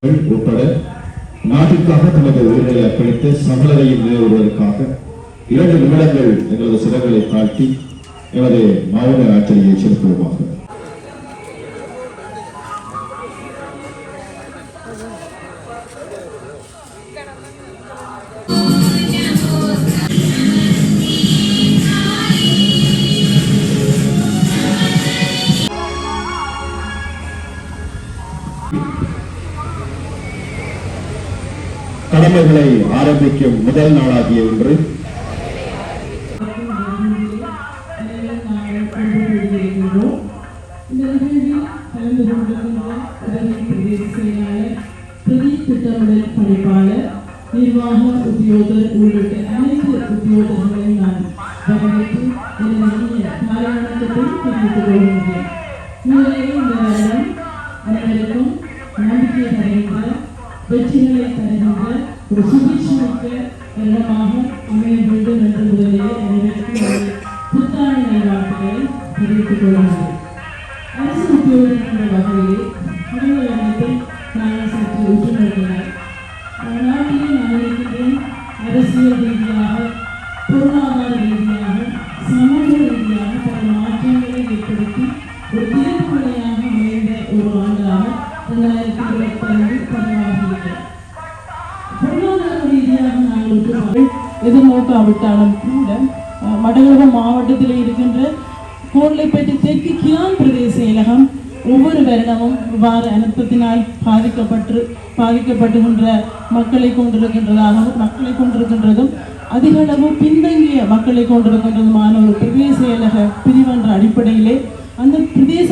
உட்பட நாட்டிற்காக தமது உயிர்களை அர்ப்பணித்த சகலரையும் நினைவுறுவதற்காக 2 நிமிடங்கள் எங்களது சிறகுகளை தாழ்த்தி எமது மௌன ஆச்சரியை செலுத்துவோமாக. கடமைகளை ஆரம்பிக்கும் முதல் நாளாகிய இன்று பணிப்பாளர், நிர்வாக உத்தியோகர் உள்ளிட்ட அனைத்து உத்தியோகர்களையும் நான் வரவேற்று என்னுடைய காரியத்தை தெரிவித்துக் கொள்கின்றேன். உண்மையிலேயே இந்த வருடம் அனைவருக்கும் நம்பிக்கை தருகின்ற, வெற்றிகளை தருகின்ற ஒரு சுபிட்சமிக்க வருடமாக அமைய வேண்டும் என்ற முதலிலே அனைவருக்கும் புத்தாண்டு நல்வாழ்த்துக்களை தெரிவித்துக் கொள்கின்றேன். அரசு உத்தியோகம் என்ற வகையிலே கடந்த வருடத்தை நாங்கள் சற்று உற்று நோக்கினார். நாட்டிலே நான் இருக்கின்றேன். அரசியல் ரீதியாக, பொருளாதார ரீதியாக, சமூக ரீதியாக பல மாற்றங்களை ஏற்படுத்தி ஒரு திருப்புமுனையாக அமைந்த ஒரு ஆண்டாக 2025 பதிவாகியிருக்கிறது. பொருளாதார ரீதியாக நாங்கள் எதிர்நோக்காவிட்டாலும் கூட மட்டக்களப்பு மாவட்டத்தில் இருக்கின்ற கோட்டைப்பட்டி தெற்கு கியான் பிரதேச செயலகம் ஒவ்வொரு வருடமும் இவ்வாறு அனர்த்தத்தினால் பாதிக்கப்படுகின்ற மக்களை கொண்டிருக்கின்றதும் அதிக அளவு பின்தங்கிய மக்களை கொண்டிருக்கின்றதுமான ஒரு பிரதேச செயலக பிரிவென்ற அடிப்படையிலே அந்த பிரதேச